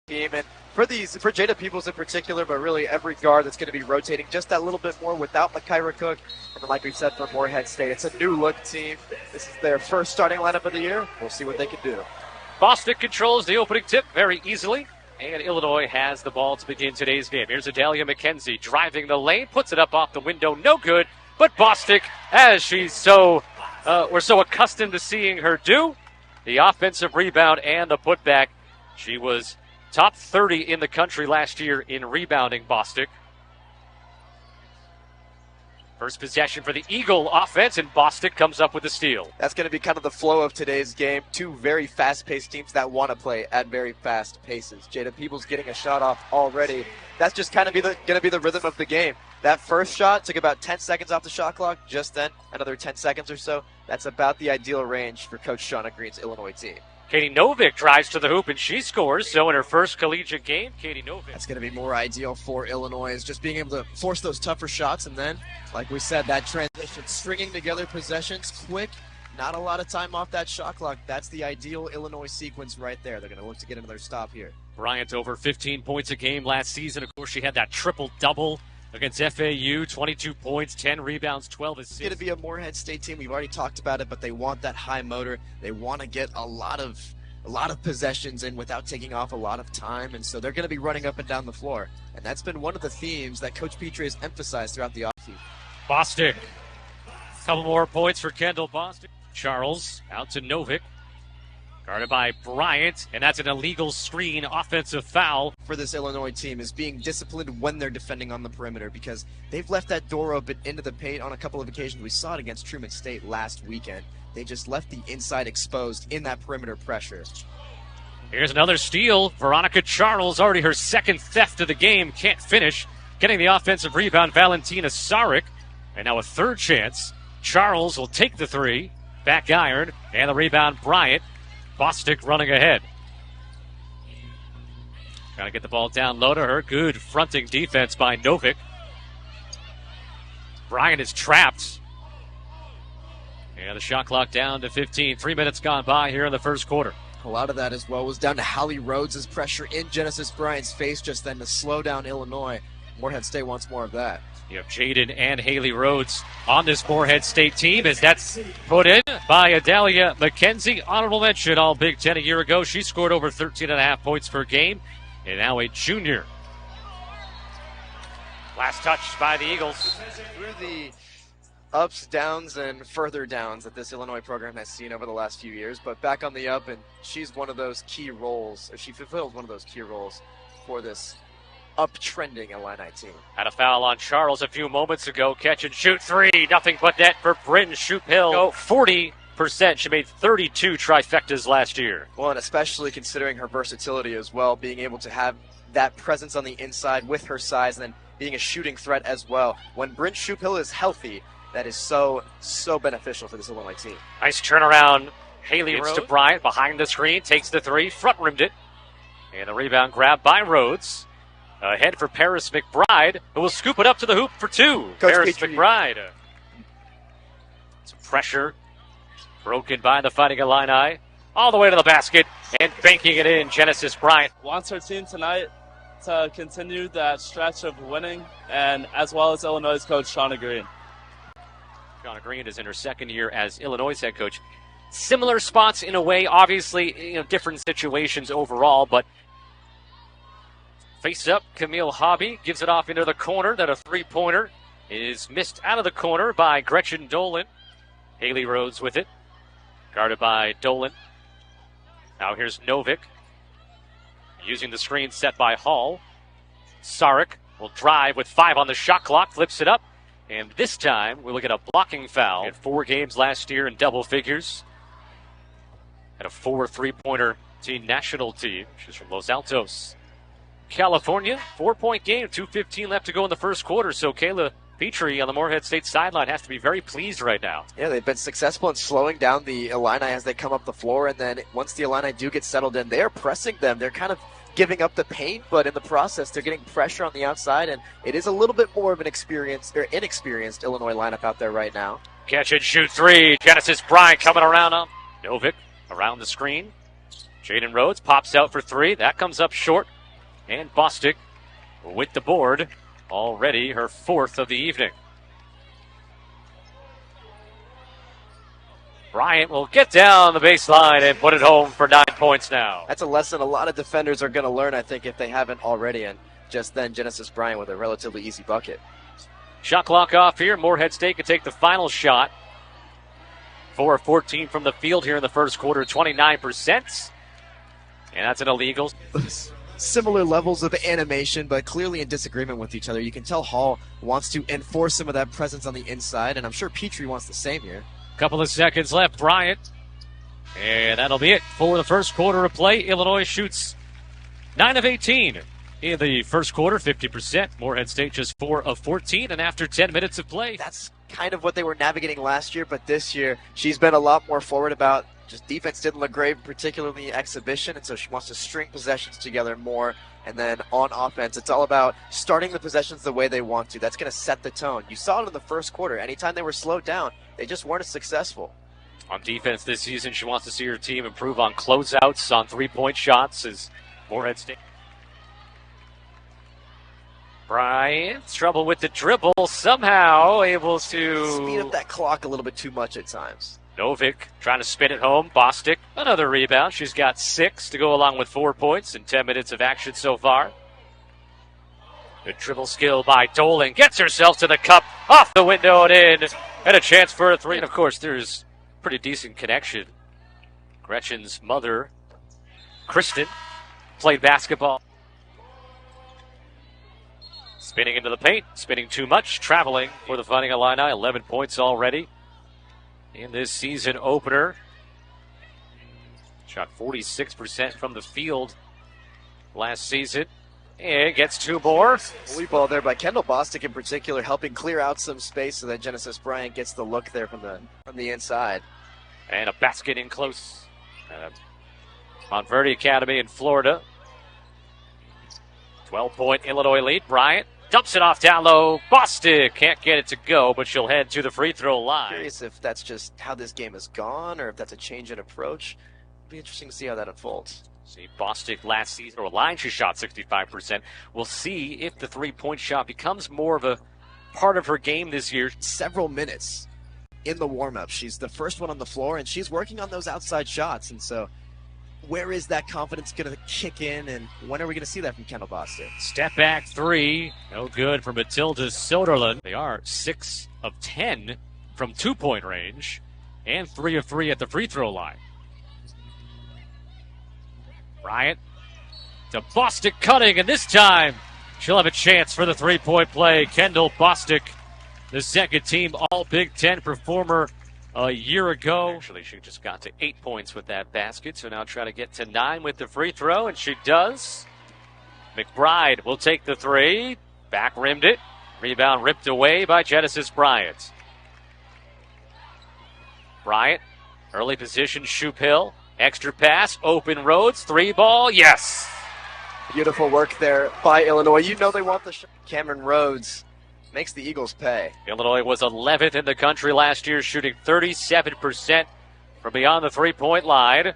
team. And for Jada Peoples in particular, but really every guard that's going to be rotating just that little bit more without Makira Cook. And then like we've said for Morehead State, it's a new look team. This is their first starting lineup of the year. We'll see what they can do. Bostic controls the opening tip very easily. And Illinois has the ball to begin today's game. Here's Adalia McKenzie driving the lane, puts it up off the window, no good. But Bostic, as she's we're so accustomed to seeing her do, the offensive rebound and the putback. She was top 30 in the country last year in rebounding, Bostic. First possession for the Eagle offense, and Bostic comes up with the steal. That's going to be kind of the flow of today's game. Two very fast-paced teams that want to play at very fast paces. Jada Peoples getting a shot off already. That's just kind of going to be the rhythm of the game. That first shot took about 10 seconds off the shot clock. Just then, another 10 seconds or so. That's about the ideal range for Coach Shauna Green's Illinois team. Katie Novick drives to the hoop, and she scores. So in her first collegiate game, Katie Novick. That's going to be more ideal for Illinois, is just being able to force those tougher shots. And then, like we said, that transition, stringing together possessions quick, not a lot of time off that shot clock. That's the ideal Illinois sequence right there. They're going to look to get another stop here. Bryant over 15 points a game last season. Of course, she had that triple-double against FAU, 22 points, 10 rebounds, 12 assists. It's going to be a Morehead State team. We've already talked about it, but they want that high motor. They want to get a lot of possessions in without taking off a lot of time, and so they're going to be running up and down the floor. And that's been one of the themes that Coach Petrie has emphasized throughout the offseason. Bostic. A couple more points for Kendall Bostic. Charles out to Novick. Guarded by Bryant, and that's an illegal screen offensive foul. For this Illinois team is being disciplined when they're defending on the perimeter, because they've left that door open into the paint on a couple of occasions. We saw it against Truman State last weekend. They just left the inside exposed in that perimeter pressure. Here's another steal. Veronica Charles, already her second theft of the game, can't finish. Getting the offensive rebound, Valentina Saric. And now a third chance. Charles will take the three. Back iron. And the rebound, Bryant. Bostic running ahead. Trying to get the ball down low to her. Good fronting defense by Novick. Bryant is trapped. And the shot clock down to 15. 3 minutes gone by here in the first quarter. A lot of that as well was down to Hallie Rhodes' pressure in Genesis Bryant's face just then to slow down Illinois. Morehead State wants more of that. You have Jaden and Haley Rhodes on this Morehead State team as that's put in by Adalia McKenzie. Honorable mention, all Big Ten a year ago. She scored over 13.5 points per game, and now a junior. Last touch by the Eagles. Through the ups, downs, and further downs that this Illinois program has seen over the last few years, but back on the up, and she's one of those key roles, or she fulfills one of those key roles for this uptrending Illini team. Had a foul on Charles a few moments ago. Catch and shoot three. Nothing but net for Brynn Shoup-Hill. 40%. She made 32 trifectas last year. Well, and especially considering her versatility as well, being able to have that presence on the inside with her size and then being a shooting threat as well. When Brynn Shoup-Hill is healthy, that is so beneficial for this Illinois team. Nice turnaround. Haley Rhodes to Bryant behind the screen. Takes the three. Front rimmed it. And the rebound grab by Rhodes. Ahead for Paris McBride, who will scoop it up to the hoop for two. Coach Paris Petrie. McBride. Some pressure broken by the Fighting Illini. All the way to the basket and banking it in. Genesis Bryant wants her team tonight to continue that stretch of winning, and as well as Illinois' coach Shauna Green. Shauna Green is in her second year as Illinois' head coach. Similar spots in a way, obviously, different situations overall, but face up, Camille Hobby gives it off into the corner. That a three-pointer is missed out of the corner by Gretchen Dolan. Haley Rhodes with it. Guarded by Dolan. Now here's Novick. Using the screen set by Hall. Saric will drive with 5 on the shot clock. Flips it up. And this time we'll look at a blocking foul. Had 4 games last year in double figures. Had a 4 3-pointer team national team. She's from Los Altos, California. 4-point game, 2:15 left to go in the first quarter. So Kayla Petrie on the Morehead State sideline has to be very pleased right now. Yeah, they've been successful in slowing down the Illini as they come up the floor, and then once the Illini do get settled in, they are pressing them. They're kind of giving up the paint, but in the process, they're getting pressure on the outside, and it is a little bit more of an inexperienced Illinois lineup out there right now. Catch and shoot three. Genesis Bryant coming around on Novick around the screen. Jaden Rhodes pops out for three. That comes up short. And Bostic with the board, already her 4th of the evening. Bryant will get down the baseline and put it home for 9 points now. That's a lesson a lot of defenders are going to learn, I think, if they haven't already. And just then, Genesis Bryant with a relatively easy bucket. Shot clock off here. Morehead State can take the final shot. 4 of 14 from the field here in the first quarter, 29%. And that's an illegal. Similar levels of animation, but clearly in disagreement with each other. You can tell Hall wants to enforce some of that presence on the inside, and I'm sure Petrie wants the same here. Couple of seconds left, Bryant. And that'll be it for the first quarter of play. Illinois shoots 9 of 18 in the first quarter, 50%. Morehead State just 4 of 14, and after 10 minutes of play. That's kind of what they were navigating last year, but this year she's been a lot more forward about just defense didn't look great, particularly in exhibition, and so she wants to string possessions together more. And then on offense, it's all about starting the possessions the way they want to. That's going to set the tone. You saw it in the first quarter. Anytime they were slowed down, they just weren't as successful. On defense this season, she wants to see her team improve on closeouts, on three-point shots as Morehead State. Bryant, trouble with the dribble, somehow able to speed up that clock a little bit too much at times. Novick trying to spin it home. Bostic, another rebound. She's got 6 to go along with 4 points in 10 minutes of action so far. Good dribble skill by Dolan. Gets herself to the cup, off the window and in. And a chance for a 3. And of course, there's pretty decent connection. Gretchen's mother, Kristen, played basketball. Spinning into the paint, spinning too much, traveling for the Fighting Illini. 11 points already in this season opener. Shot 46% from the field last season. And gets 2 more. Lead ball there by Kendall Bostic in particular, helping clear out some space so that Genesis Bryant gets the look there from the inside. And a basket in close. Montverde Academy in Florida. 12-point Illinois lead. Bryant dumps it off down low. Bostic can't get it to go, but she'll head to the free throw line. Curious if that's just how this game has gone or if that's a change in approach. It'll be interesting to see how that unfolds. See, Bostic last season, or line, she shot 65%. We'll see if the three-point shot becomes more of a part of her game this year. Several minutes in the warm-up. She's the first one on the floor, and she's working on those outside shots. And so where is that confidence going to kick in, and when are we going to see that from Kendall Bostic? Step back 3. No good for Matilda Soderlund. They are 6 of 10 from 2-point range and 3 of 3 at the free throw line. Bryant to Bostic cutting, and this time she'll have a chance for the three-point play. Kendall Bostic, the second team All-Big Ten performer a year ago. Actually, she just got to 8 points with that basket, so now try to get to 9 with the free throw, and she does. McBride will take the 3. Back rimmed it. Rebound ripped away by Genesis Bryant. Bryant, early position, Shoup-Hill. Extra pass, open Rhodes, 3-ball, yes! Beautiful work there by Illinois. You know they want the shot. Kam'Ren Rhodes makes the Eagles pay. Illinois was 11th in the country last year, shooting 37% from beyond the three-point line.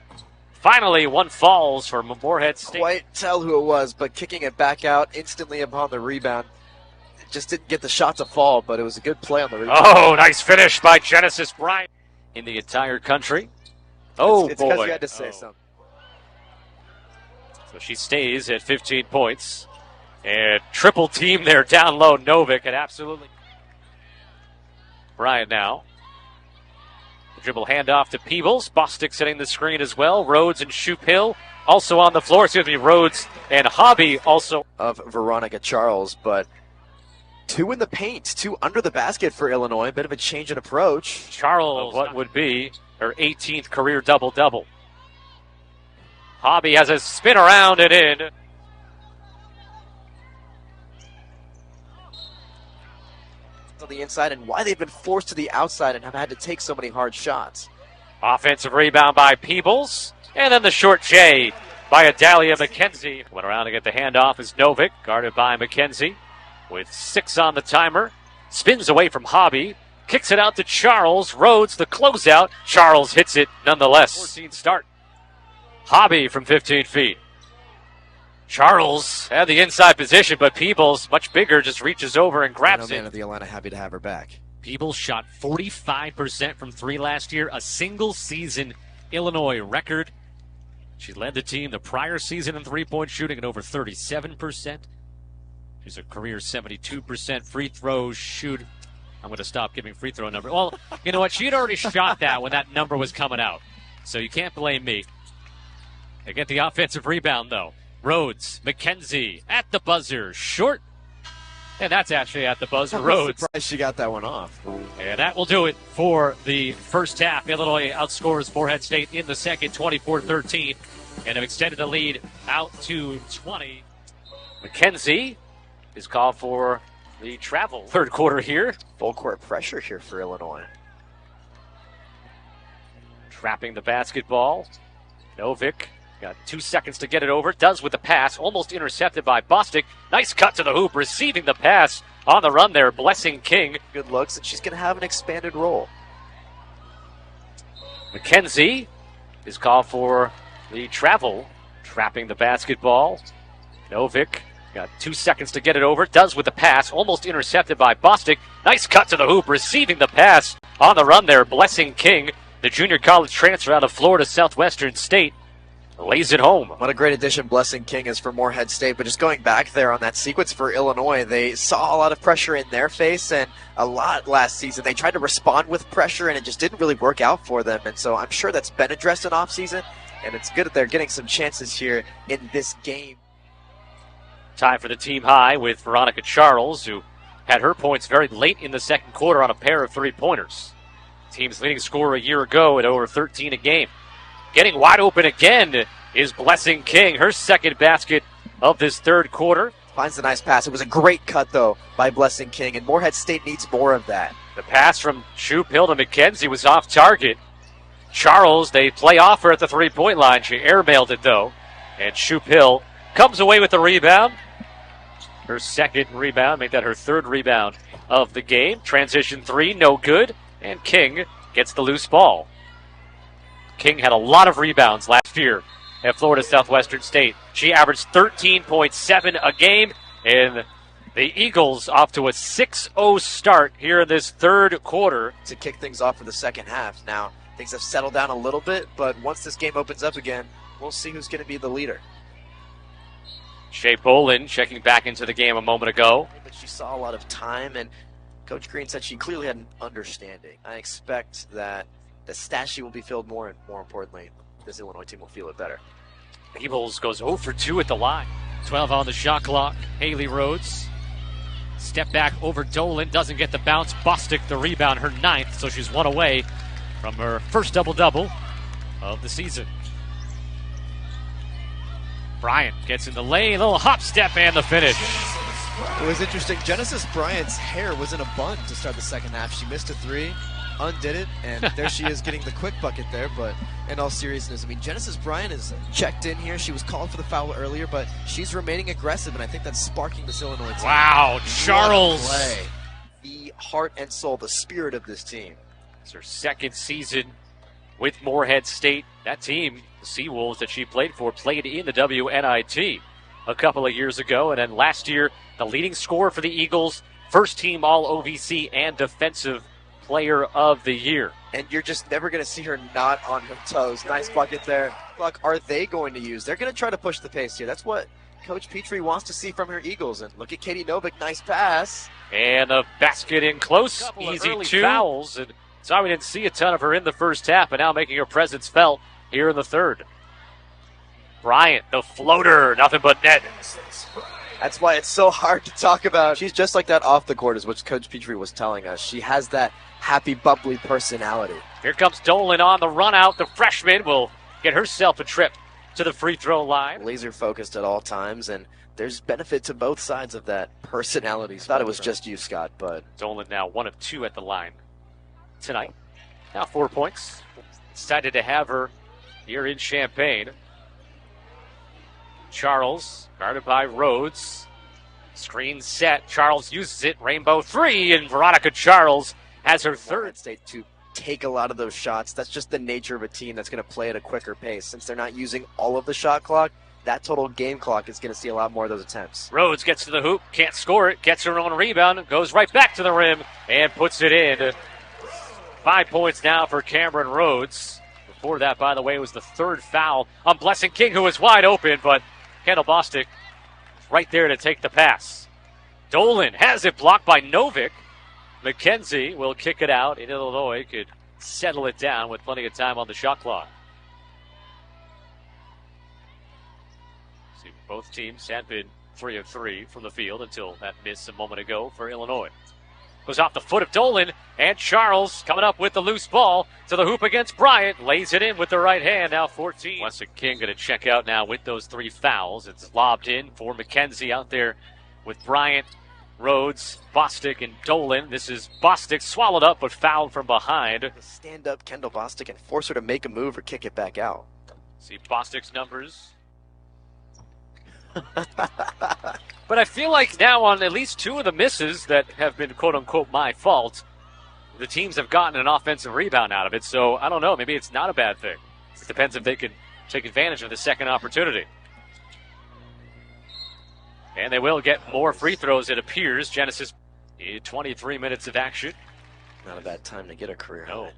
Finally, one falls for Morehead State. Quite tell who it was, but kicking it back out instantly upon the rebound. Just didn't get the shot to fall, but it was a good play on the rebound. Oh, nice finish by Genesis Bryant in the entire country. Oh, it's boy. because you had to say something. So she stays at 15 points. And triple team there down low. Novick and absolutely. Bryant now. The dribble handoff to Peebles. Bostic setting the screen as well. Rhodes and Shoup-Hill also on the floor. Excuse me, Rhodes and Hobby also. Of Veronica Charles, but 2 in the paint, 2 under the basket for Illinois. A bit of a change in approach. Charles, what would be her 18th career double-double. Hobby has a spin around and in. On the inside, and why they've been forced to the outside and have had to take so many hard shots. Offensive rebound by Peebles. And then the short J by Adalia McKenzie. Went around to get the handoff is Novick, guarded by McKenzie with 6 on the timer. Spins away from Hobby. Kicks it out to Charles. Rhodes, the closeout. Charles hits it nonetheless. 14 start. Hobby from 15 feet. Charles had the inside position, but Peebles, much bigger, just reaches over and grabs Man it. of the Atlanta, happy to have her back. Peebles shot 45% from three last year, a single-season Illinois record. She led the team the prior season in three-point shooting at over 37%. She's a career 72% free throw shoot. I'm going to stop giving free throw numbers. Well, you know what? She had already shot that when that number was coming out. So you can't blame me. They get the offensive rebound, though. Rhodes, McKenzie at the buzzer, short. And that's actually at the buzzer. Rhodes. Surprised she got that one off. And that will do it for the first half. Illinois outscores Morehead State in the second, 24-13. And have extended the lead out to 20. McKenzie is called for the travel. Third quarter here. Full court pressure here for Illinois. Trapping the basketball. Novick got 2 seconds to get it over. Does with the pass. Almost intercepted by Bostic. Nice cut to the hoop. Receiving the pass on the run there. Blessing King. Good looks, and she's going to have an expanded role. McKenzie is called for the travel. Trapping the basketball. Novick got 2 seconds to get it over. Does with the pass. Almost intercepted by Bostic. Nice cut to the hoop. Receiving the pass on the run there. Blessing King, the junior college transfer out of Florida Southwestern State, lays it home. What a great addition Blessing King is for Morehead State. But just going back there on that sequence for Illinois, they saw a lot of pressure in their face and a lot last season. They tried to respond with pressure, and it just didn't really work out for them. And so I'm sure that's been addressed in offseason, and it's good that they're getting some chances here in this game. Tie for the team high with Veronica Charles, who had her points very late in the second quarter on a pair of three-pointers. Team's leading scorer a year ago at over 13 a game. Getting wide open again is Blessing King, her second basket of this third quarter. Finds a nice pass. It was a great cut, though, by Blessing King, and Morehead State needs more of that. The pass from Shoup-Hill to McKenzie was off target. Charles, they play off her at the three-point line. She airmailed it, though, and Shoup-Hill comes away with the rebound. Her second rebound, made that her third rebound of the game. Transition three, no good, and King gets the loose ball. King had a lot of rebounds last year at Florida Southwestern State. She averaged 13.7 a game, and the Eagles off to a 6-0 start here in this third quarter. To kick things off for the second half. Now, things have settled down a little bit, but once this game opens up again, we'll see who's going to be the leader. Shea Bolin checking back into the game a moment ago. But she saw a lot of time, and Coach Green said she clearly had an understanding. I expect that the stat sheet will be filled more, and more importantly, this Illinois team will feel it better. Peebles goes 0 for 2 at the line. 12 on the shot clock. Haley Rhodes. Step back over Dolan. Doesn't get the bounce. Bostic the rebound, her ninth, so she's one away from her first double-double of the season. Bryant gets in the lane. Little hop step and the finish. It was interesting. Genesis Bryant's hair was in a bun to start the second half. She missed a three, undid it, and there she is getting the quick bucket there. But in all seriousness, I mean, Genesis Bryant is checked in here. She was called for the foul earlier, but she's remaining aggressive, and I think that's sparking this Illinois team. Wow, Charles. Play. The heart and soul, the spirit of this team. It's her second season with Morehead State. That team, the Seawolves that she played for, played in the WNIT a couple of years ago. And then last year, the leading scorer for the Eagles, first team All-OVC and Defensive Player of the Year. And you're just never going to see her not on her toes. Nice bucket there. Fuck, are they going to use? They're going to try to push the pace here. That's what Coach Petrie wants to see from her Eagles. And look at Katie Novick, nice pass. And a basket in close, easy two. Fouls. And sorry we didn't see a ton of her in the first half, but now making her presence felt here in the third. Bryant, the floater, nothing but net. That's why it's so hard to talk about. She's just like that off the court, is what Coach Petrie was telling us. She has that happy, bubbly personality. Here comes Dolan on the run out. The freshman will get herself a trip to the free throw line. Laser focused at all times, and there's benefit to both sides of that personality. Thought it was just you, Scott, but Dolan now 1 of 2 at the line tonight. Now 4 points. Excited to have her here in Champaign. Charles, guarded by Rhodes. Screen set. Charles uses it. Rainbow three, and Veronica Charles has her third. State to take a lot of those shots. That's just the nature of a team that's going to play at a quicker pace. Since they're not using all of the shot clock, that total game clock is going to see a lot more of those attempts. Rhodes gets to the hoop, can't score it, gets her own rebound, goes right back to the rim, and puts it in. 5 points now for Kam'Ren Rhodes. Before that, by the way, was the third foul on Blessing King, who was wide open, but Kendall Bostic right there to take the pass. Dolan has it blocked by Novick. McKenzie will kick it out, and Illinois could settle it down with plenty of time on the shot clock. See, both teams had been 3 of 3 from the field until that miss a moment ago for Illinois. Goes off the foot of Dolan, and Charles coming up with the loose ball to the hoop against Bryant. Lays it in with the right hand, now 14. Blessing King going to check out now with those 3 fouls. It's lobbed in for McKenzie out there with Bryant, Rhodes, Bostic, and Dolan. This is Bostic swallowed up but fouled from behind. Stand up Kendall Bostic and force her to make a move or kick it back out. See Bostic's numbers. But I feel like now on at least 2 of the misses that have been quote-unquote my fault, the teams have gotten an offensive rebound out of it. So I don't know, maybe it's not a bad thing. It depends if they can take advantage of the second opportunity. And they will get more free throws, it appears. Genesis, 23 minutes of action. Not a bad time to get a career high. No.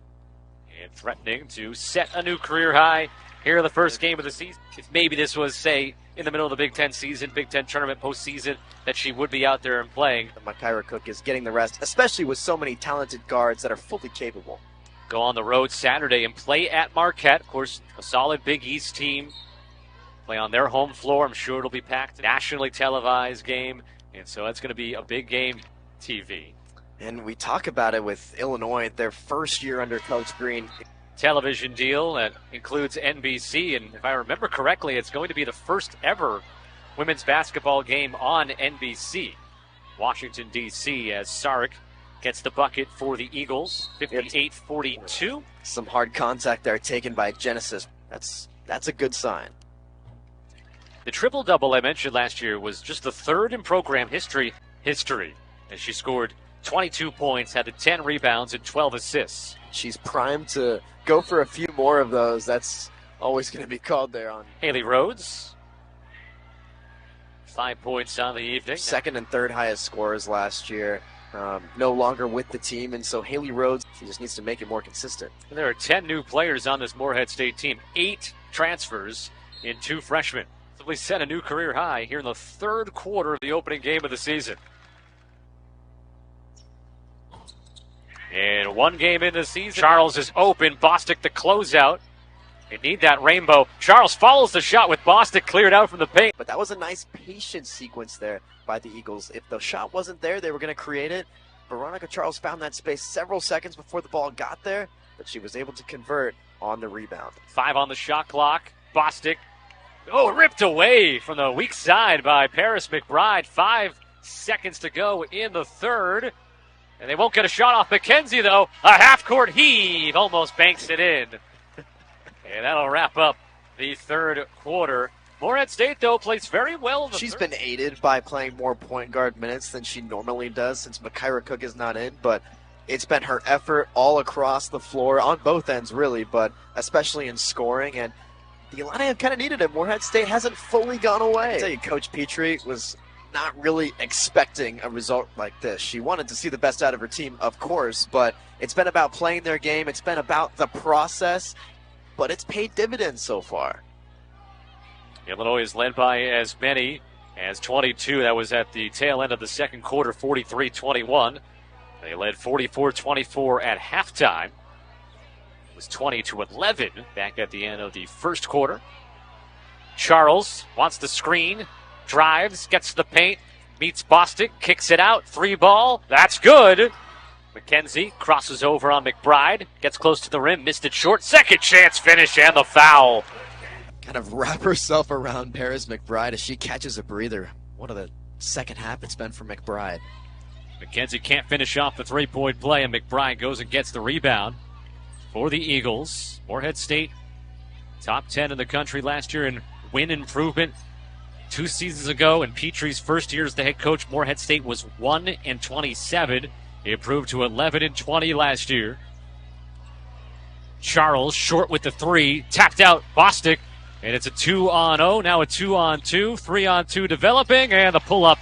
And threatening to set a new career high here in the first game of the season. If maybe this was, say, in the middle of the Big Ten season, Big Ten tournament postseason, that she would be out there and playing. Makira Cook is getting the rest, especially with so many talented guards that are fully capable. Go on the road Saturday and play at Marquette. Of course, a solid Big East team. Play on their home floor. I'm sure it'll be packed. Nationally televised game. And so it's going to be a big game TV. And we talk about it with Illinois, their first year under Coach Green. Television deal that includes NBC. And if I remember correctly, it's going to be the first ever women's basketball game on NBC. Washington, D.C. as Sarek gets the bucket for the Eagles. 58-42. Some hard contact there taken by Genesis. That's a good sign. The triple-double I mentioned last year was just the 3rd in program history, as she scored 22 points, had the 10 rebounds, and 12 assists. She's primed to go for a few more of those. That's always going to be called there on. Haley Rhodes, 5 points on the evening. Second and third highest scorers last year. No longer with the team, and so Haley Rhodes, she just needs to make it more consistent. And there are 10 new players on this Morehead State team, 8 transfers in 2 freshmen. Simply set a new career high here in the 3rd quarter of the opening game of the season. And 1 game in the season, Charles is open. Bostic the closeout. They need that rainbow. Charles follows the shot with Bostic cleared out from the paint. But that was a nice patient sequence there by the Eagles. If the shot wasn't there, they were going to create it. Veronica Charles found that space several seconds before the ball got there, but she was able to convert on the rebound. 5 on the shot clock. Bostic. Oh, ripped away from the weak side by Paris McBride. 5 seconds to go in the 3rd. And they won't get a shot off McKenzie, though. A half-court heave. Almost banks it in. And that'll wrap up the 3rd quarter. Morehead State, though, plays very well. She's been aided by playing more point guard minutes than she normally does since Makira Cook is not in. But it's been her effort all across the floor, on both ends, really, but especially in scoring. And the Illini have kind of needed it. Morehead State hasn't fully gone away. I tell you, Coach Petrie was not really expecting a result like this. She wanted to see the best out of her team, of course, but it's been about playing their game. It's been about the process, but it's paid dividends so far. Illinois is led by as many as 22. That was at the tail end of the 2nd quarter, 43-21. They led 44-24 at halftime. It was 20-11 back at the end of the 1st quarter. Charles wants the screen, drives, gets to the paint, meets Bostic, kicks it out, 3 ball. That's good. McKenzie crosses over on McBride, gets close to the rim, missed it short. Second chance finish and the foul. Kind of wrap herself around Paris McBride as she catches a breather. What a second half it's been for McBride. McKenzie can't finish off the 3-point play, and McBride goes and gets the rebound for the Eagles. Morehead State, top 10 in the country last year in win improvement. 2 seasons ago, in Petrie's first year as the head coach, Morehead State was 1-27. He improved to 11-20 last year. Charles short with the 3, tapped out. Bostic And it's a 2-on-0, now a 2-on-2, 3-on-2 developing, and the pull-up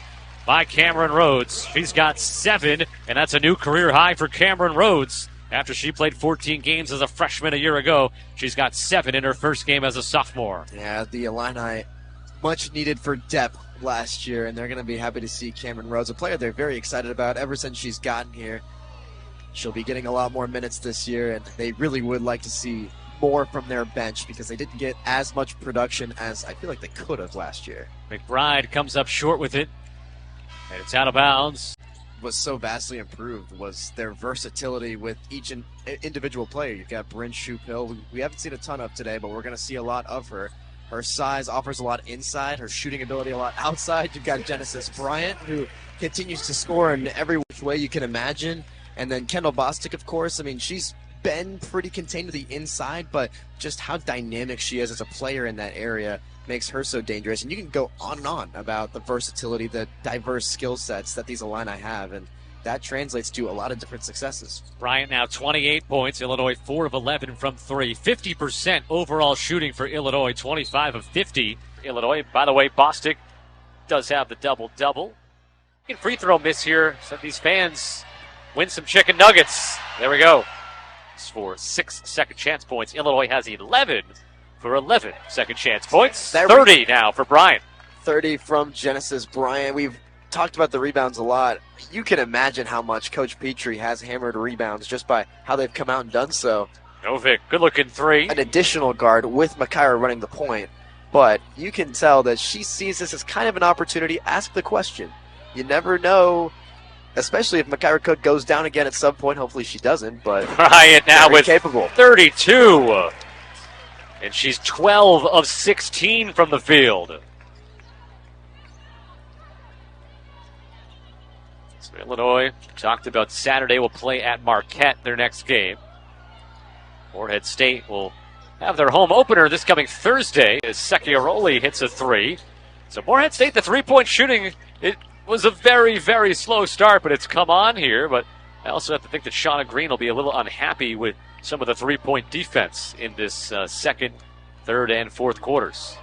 by Kam'Ren Rhodes. She's got 7, and that's a new career high for Kam'Ren Rhodes. After she played 14 games as a freshman a year ago, she's got 7 in her first game as a sophomore. Yeah, the Illini much needed for depth last year, and they're going to be happy to see Kam'Ren Rhodes, a player they're very excited about ever since she's gotten here. She'll be getting a lot more minutes this year, and they really would like to see more from their bench because they didn't get as much production as I feel like they could have last year. McBride comes up short with it, and it's out of bounds. Was so vastly improved was their versatility with each individual player. You've got Brynn Shoup-Hill. We haven't seen a ton of today, but we're going to see a lot of her. Her size offers a lot inside, her shooting ability a lot outside. You've got Genesis Bryant, who continues to score in every which way you can imagine. And then Kendall Bostic, of course. I mean, she's been pretty contained to the inside, but just how dynamic she is as a player in that area makes her so dangerous. And you can go on and on about the versatility, the diverse skill sets that these Illini have, and that translates to a lot of different successes. Bryant now 28 points. Illinois 4 of 11 from 3. 50% overall shooting for Illinois, 25 of 50. Illinois, by the way, Bostic does have the double-double. Free throw miss here, so these fans win some chicken nuggets. There we go. It's for 6 second chance points. Illinois has 11 for 11 second chance points. 30 now for Bryant. 30 from Genesis Bryant. We've talked about the rebounds a lot. You can imagine how much Coach Petrie has hammered rebounds just by how they've come out and done so. Novik, good-looking 3. An additional guard with Makira running the point. But you can tell that she sees this as kind of an opportunity. Ask the question. You never know, especially if Makira Cook goes down again at some point. Hopefully she doesn't, but Bryant now with capable. 32. And she's 12 of 16 from the field. So Illinois, talked about Saturday, will play at Marquette their next game. Morehead State will have their home opener this coming Thursday as Secchiaroli hits a 3. So Morehead State, the three-point shooting, it was a very, very slow start, but it's come on here. But I also have to think that Shauna Green will be a little unhappy with some of the three-point defense in this second, third, and fourth quarters.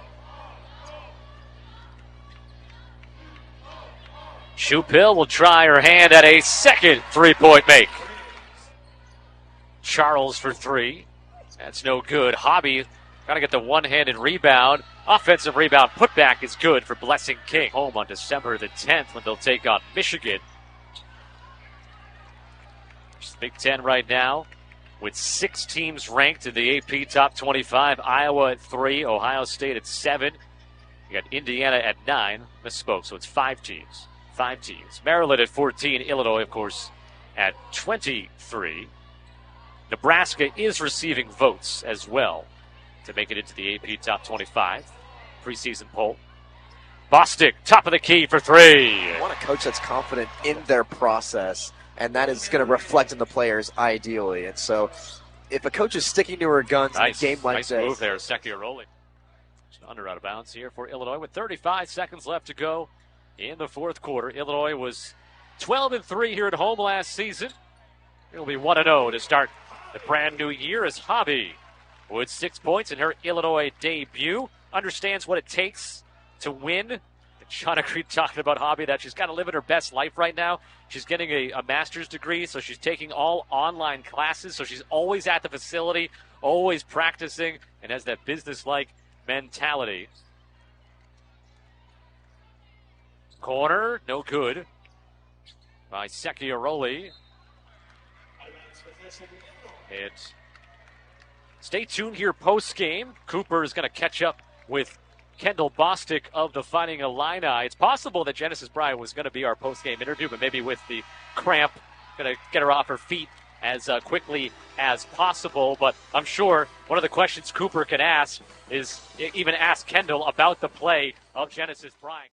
Shoup-Hill will try her hand at a second three-point make. Charles for 3. That's no good. Hobby got to get the one-handed rebound. Offensive rebound putback is good for Blessing King. Home on December the 10th when they'll take on Michigan. It's Big Ten right now with 6 teams ranked in the AP Top 25. Iowa at 3, Ohio State at 7. You got Indiana at 9. Misspoke, so it's 5 teams. 5 teams. Maryland at 14. Illinois, of course, at 23. Nebraska is receiving votes as well to make it into the AP Top 25 preseason poll. Bostic, top of the key for 3. I want a coach that's confident in their process, and that is going to reflect in the players ideally. And so if a coach is sticking to her guns in a game like nice this. Nice move there, Secchiaroli. Under out of bounds here for Illinois with 35 seconds left to go in the fourth quarter. Illinois was 12-3 here at home last season. It'll be 1-0 to start the brand new year as Hobby, with 6 points in her Illinois debut, understands what it takes to win. Shauna Green talking about Hobby, that she's got to live in her best life right now. She's getting a master's degree, so she's taking all online classes, so she's always at the facility, always practicing, and has that business-like mentality. Corner, no good by Secchiaroli. And stay tuned here post-game. Cooper is going to catch up with Kendall Bostic of the Fighting Illini. It's possible that Genesis Bryant was going to be our post-game interview, but maybe with the cramp, going to get her off her feet as quickly as possible. But I'm sure one of the questions Cooper can ask is even ask Kendall about the play of Genesis Bryant.